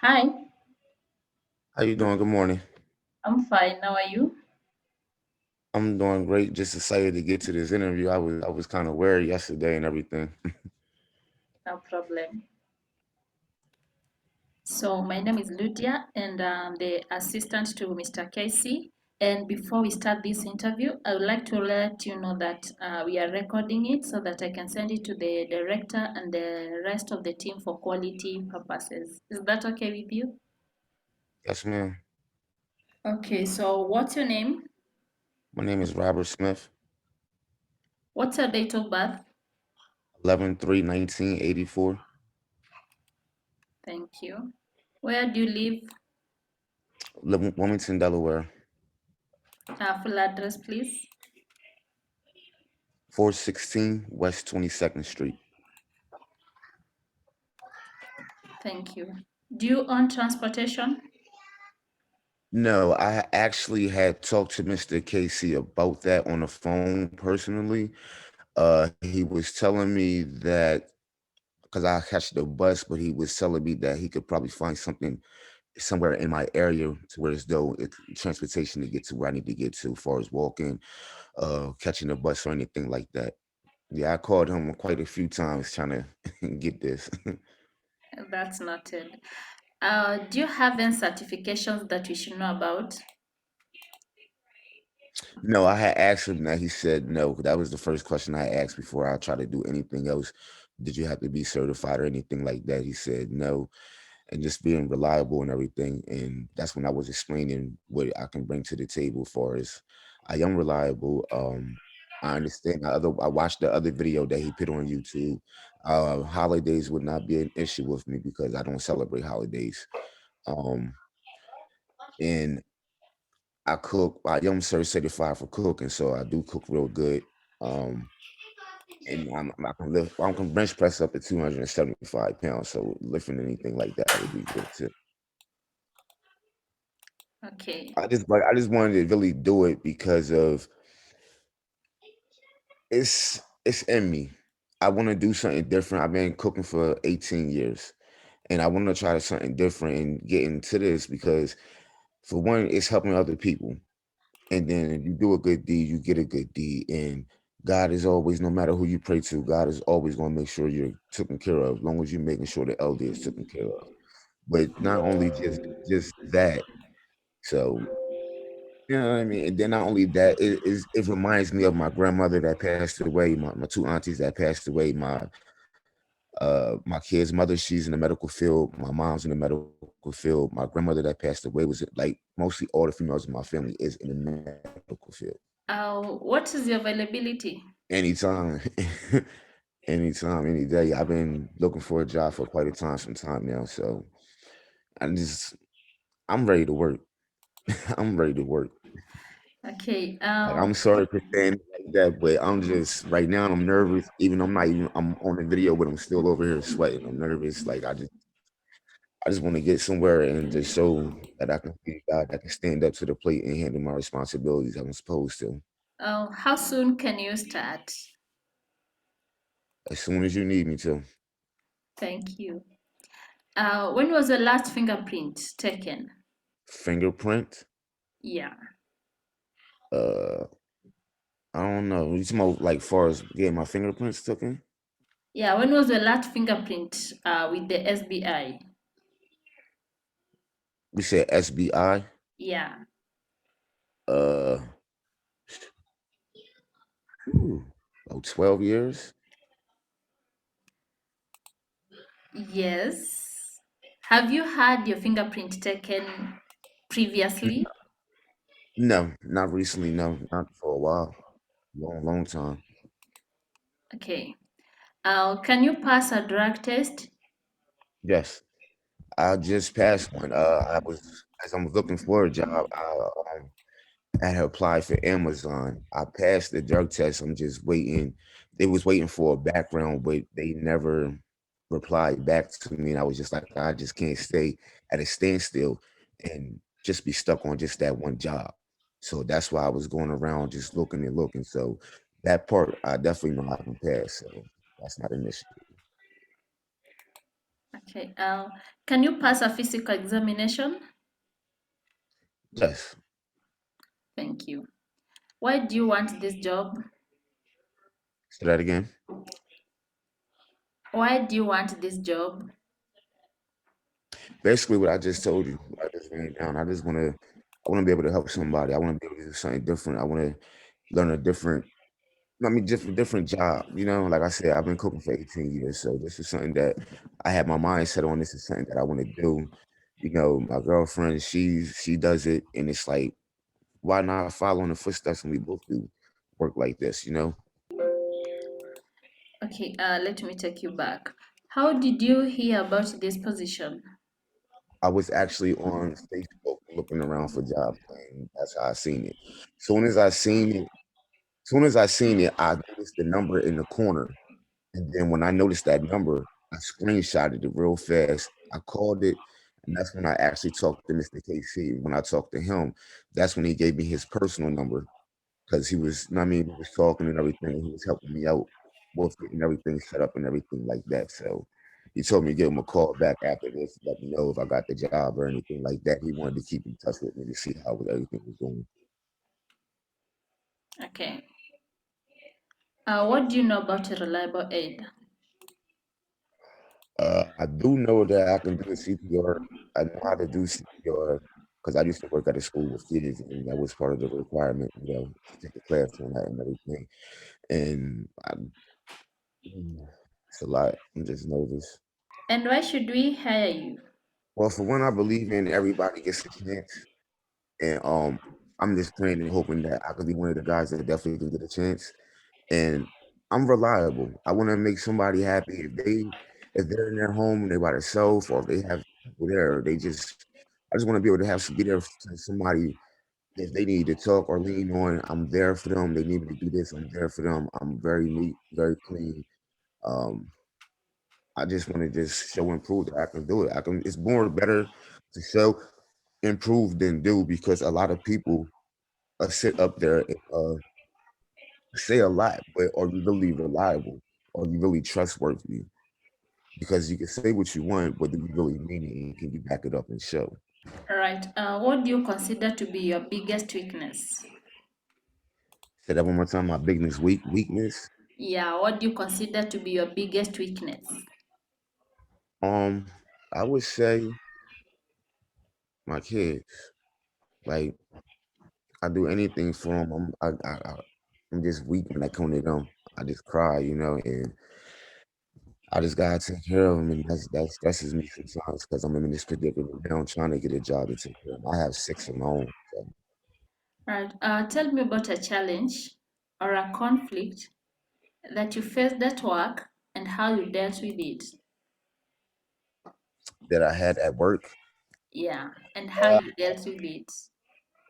Hi, How you doing? Good morning. I'm fine. How are you? I'm doing great. Just excited to get to this interview. I was kind of worried yesterday and everything. No problem. So, my name is Ludia, and I'm the assistant to Mr. Casey. And before we start this interview, I would like to let you know that we are recording it so that I can send it to the director and the rest of the team for quality purposes. Is that okay with you? Yes, ma'am. Okay, so what's your name? My name is Robert Smith. What's your date of birth? 11/3/1984. Thank you. Where do you live? Wilmington, Delaware. Full address, please. 416 West 22nd Street. Thank you. Do you own transportation? No, I actually had talked to Mr. Casey about that on the phone personally. He was telling me that because I catch the bus, but he was telling me that he could probably find something somewhere in my area to where as though it's transportation to get to where I need to get to, as far as walking, catching a bus or anything like that. Yeah, I called him quite a few times trying to get this. That's noted. Do you have any certifications that we should know about? No, I had asked him that. He said no. That was the first question I asked before I try to do anything else. Did you have to be certified or anything like that? He said no, and just being reliable and everything. And that's when I was explaining what I can bring to the table. As far as I am reliable. I understand. I watched the other video that he put on YouTube. Holidays would not be an issue with me because I don't celebrate holidays. Um, and I cook. I am certified for cooking, so I do cook real good. Um, and I can bench press up to 275 pounds. So lifting anything like that would be good too. Okay. I just wanted to really do it because of it's in me. I want to do something different. I've been cooking for 18 years, and I want to try something different and get into this because, for one, it's helping other people, and then you do a good deed, you get a good deed, and God is always, no matter who you pray to, God is always going to make sure you're taken care of, as long as you're making sure the elder is taken care of. But not only just that, so you know what I mean? And then not only that, it reminds me of my grandmother that passed away, my two aunties that passed away, my kid's mother, she's in the medical field, my mom's in the medical field, my grandmother that passed away was like mostly all the females in my family is in the medical field. What is your availability? Anytime, anytime, any day. I've been looking for a job for quite a time, some time now. So I'm just I'm ready to work. I'm ready to work. Okay. Like, I'm sorry for saying it like that, but I'm just right now I'm nervous. Even I'm not even I'm on the video, but I'm still over here sweating. I'm nervous. Like I just want to get somewhere and just show that I can be a guy that can stand up to the plate and handle my responsibilities as I'm supposed to. How soon can you start? As soon as you need me to. Thank you. When was the last fingerprint taken? Fingerprint. Yeah. Uh I don't know. You talking about like far as getting my fingerprints taken? Yeah, when was the last fingerprint with the SBI? We said SBI. Yeah. Uh whew, about 12 years. Yes. Have you had your fingerprint taken previously? No, not recently. No, not for a while. Long time. Okay. Can you pass a drug test? Yes, I just passed one. I was as I was looking for a job. I had applied for Amazon. I passed the drug test. I'm just waiting. They was waiting for a background, but they never replied back to me. And I was just like, I just can't stay at a standstill and just be stuck on just that one job. So that's why I was going around just looking and looking. So that part I definitely know I can pass. So that's not an issue. Okay. Can you pass a physical examination? Yes. Thank you. Why do you want this job? Say that again. Why do you want this job? Basically, what I just told you, I just ran it down. I want to be able to help somebody. I want to be able to do something different. I want to learn a different, I mean, different job. You know, like I said, I've been cooking for 18 years, so this is something that I have my mind set on. This is something that I want to do. You know, my girlfriend, she does it, and it's like, why not follow in the footsteps and we both do work like this? You know, Okay, let me take you back. How did you hear about this position? I was actually on Facebook looking around for jobs, and that's how I seen it. Soon as I seen it, soon as I seen it, I noticed the number in the corner. And then when I noticed that number, I screenshotted it real fast. I called it, and that's when I actually talked to Mr. KC. When I talked to him, that's when he gave me his personal number because he was, you know what I mean, we was talking and everything, and he was helping me out with getting everything set up and everything like that. So he told me to give him a call back after this, to let me know if I got the job or anything like that. He wanted to keep in touch with me to see how everything was going. Okay. What do you know about a reliable aid? I do know that I can do a CPR. I know how to do CPR because I used to work at a school with kids, and that was part of the requirement, you know, to take a class on that and everything. And it's a lot. I'm just nervous. And why should we hire you? Well, for one, I believe in everybody gets a chance, and I'm just praying and hoping that I could be one of the guys that definitely can get a chance. And I'm reliable. I want to make somebody happy if they're in their home and they're by themselves or if they have people there. I just want to be able to have be there for somebody if they need to talk or lean on. I'm there for them. They need me to do this. I'm there for them. I'm very neat, very clean. Um, I just want to just show and prove that I can do it. I can. It's more better to show improve than do because a lot of people sit up there and say a lot, but are you really reliable? Are you really trustworthy? Because you can say what you want, but do you really mean it? And can you back it up and show? All right. What do you consider to be your biggest weakness? Say that one more time. My biggest weakness. Yeah, what do you consider to be your biggest weakness? Um, I would say my kids. Like I do anything for them. I'm just weak when I come to them. I just cry, you know, and I just gotta take care of them, and that stresses me sometimes because I'm in this predicament now, trying to get a job to take care of them. I have six of my own. So Right. Tell me about a challenge or a conflict that you faced at work and how you dealt with it. that I had at work. Yeah, and how you dealt with it.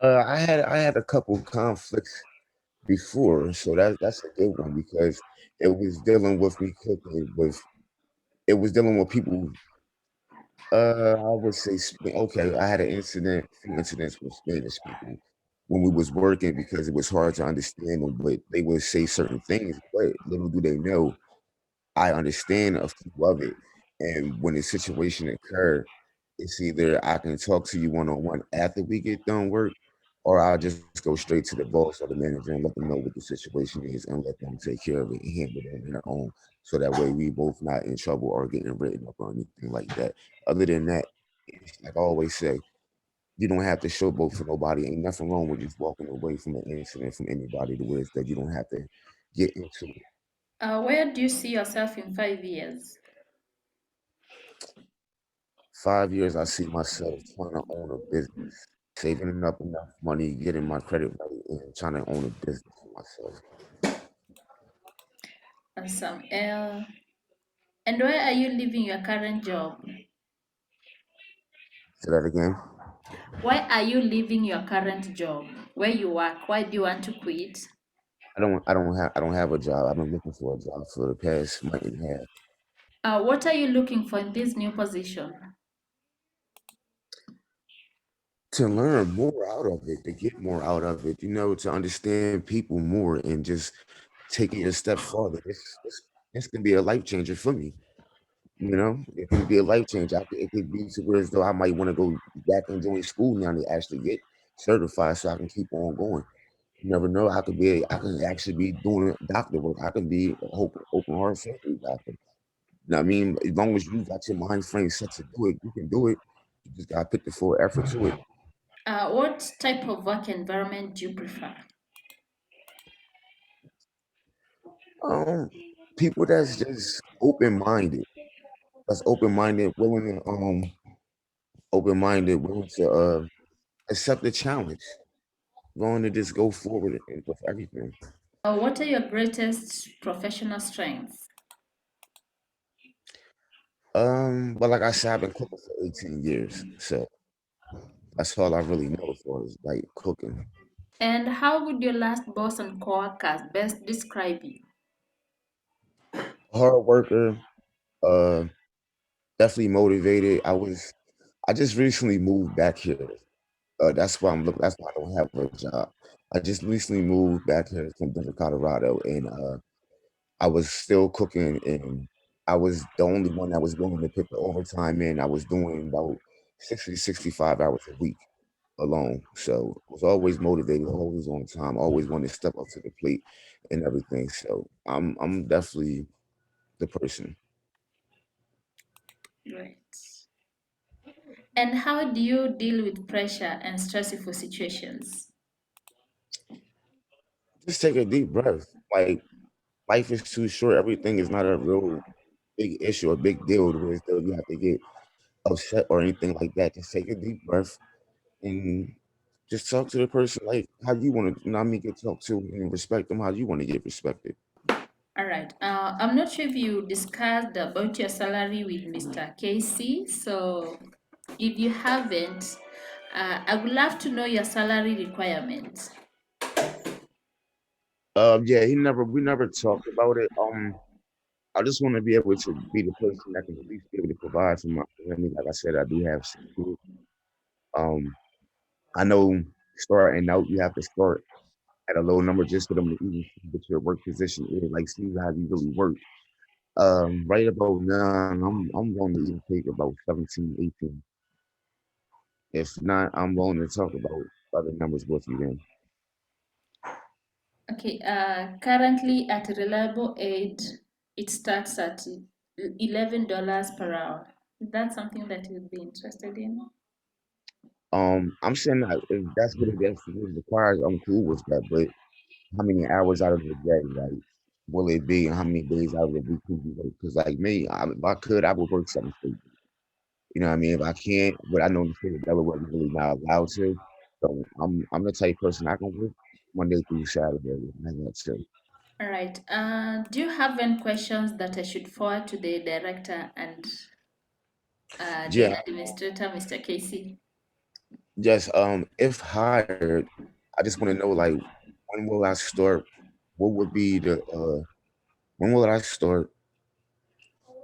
I had a couple conflicts before, so that's a good one because it was dealing with me cooking with it was dealing with people. I would say okay. I had an incident, few incidents with Spanish people when we was working because it was hard to understand them, but they would say certain things, but little do they know I understand a few of it, and when the situation occur, it's either I can talk to you one on one after we get done work, or I'll just go straight to the boss or the manager and let them know what the situation is and let them take care of it and handle it on their own. So that way we both not in trouble or getting written up or anything like that. Other than that, it's like I always say, you don't have to showboat for nobody. Ain't nothing wrong with just walking away from an incident from anybody to where it's that you don't have to get into it. Where do you see yourself in 5 years? 5 years, I see myself trying to own a business, saving up enough money, getting my credit right, and trying to own a business for myself. Awesome. And why are you leaving your current job? Say that again. Why are you leaving your current job? Where you work? Why do you want to quit? I don't have a job. I've been looking for a job for the past month and a half What are you looking for in this new position? to learn more out of it, to get more out of it, you know, to understand people more and just taking it a step farther. This can be a life changer for me. It can be a life change. It could be to where as though I might want to go back and join school now to actually get certified so I can keep on going. You never know. I can actually be doing doctor work. I can be a open heart surgery doctor. You know what I mean? As long as you got your mind frame set to do it, you can do it. You just gotta put the full effort to it. What type of work environment do you prefer? Um, People that's just open minded. That's open minded, willing to accept the challenge, willing to just go forward with everything. What are your greatest professional strengths? But like I said, I've been cooking for 18 years, so that's all I really know as far as like cooking. And how would your last boss and coworkers best describe you? Hard worker, uh, definitely motivated. I just recently moved back here. That's why I'm looking. That's why I don't have a job. I just recently moved back here from Denver, Colorado, and I was still cooking, and I was the only one that was willing to put the overtime in. I was doing about 60 to 65 hours a week alone. So I was always motivated, always on time, always wanted to step up to the plate and everything. So I'm definitely the person. Right. And how do you deal with pressure and stressful situations? Just take a deep breath. Like life is too short. Everything is not a real big issue or big deal to where as though you have to get upset or anything like that. Just take a deep breath and just talk to the person like how you want to, not me get talked to and respect them how you want to get respected. All right. I'm not sure if you discussed about your salary with Mr. Casey. So, if you haven't, I would love to know your salary requirements. Yeah, we never talked about it. I just want to be able to be the person that can at least be able to provide for my family. Like I said, I do have 6 kids. Um, I know starting out, you have to start at a low number just for them to even see what your work position is, like see how you really work. Right about now, I'm willing to even take about 17, 18. If not, I'm willing to talk about other numbers with you then. Okay. Currently at Reliable Aid, it starts at $11 per hour. Is that something that you'd be interested in? I'm saying that if that's what it requires, I'm cool with that. But how many hours out of the day, like, will it be, and how many days out of the week will you work? Because like me, if I could, I would work 7 straight. You know what I mean? If I can't, but I know in the state of Delaware, you're really not allowed to. So I'm the type of person I can work Monday through Saturday. And that's it. All right. Do you have any questions that I should forward to the director and the Yeah, administrator, Mr. Casey? yes. If hired, I just want to know like when will I start? What would be the when will I start?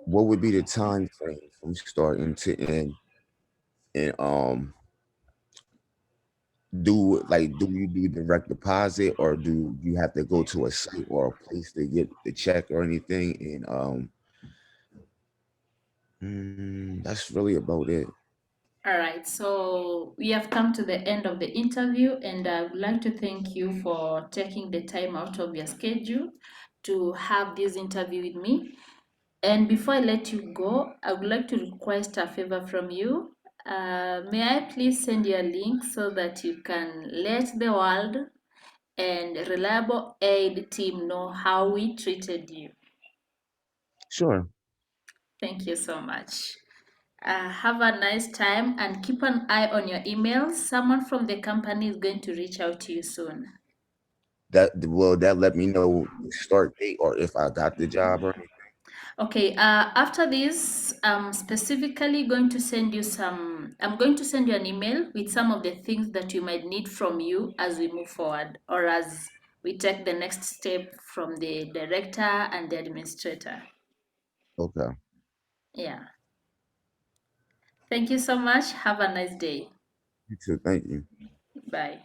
What would be the time frame from starting to end? And do you do direct deposit or do you have to go to a site or a place to get the check or anything? And that's really about it. All right, so we have come to the end of the interview, and I would like to thank you for taking the time out of your schedule to have this interview with me. And before I let you go, I would like to request a favor from you. May I please send you a link so that you can let the world and Reliable Aid team know how we treated you? Sure. Thank you so much. Have a nice time and keep an eye on your emails. Someone from the company is going to reach out to you soon. That let me know the start date or if I got the job or anything. Okay, after this, I'm specifically going to send you I'm going to send you an email with some of the things that you might need from you as we move forward or as we take the next step from the director and the administrator. Okay. Yeah. Thank you so much. Have a nice day. You too. Thank you. Bye.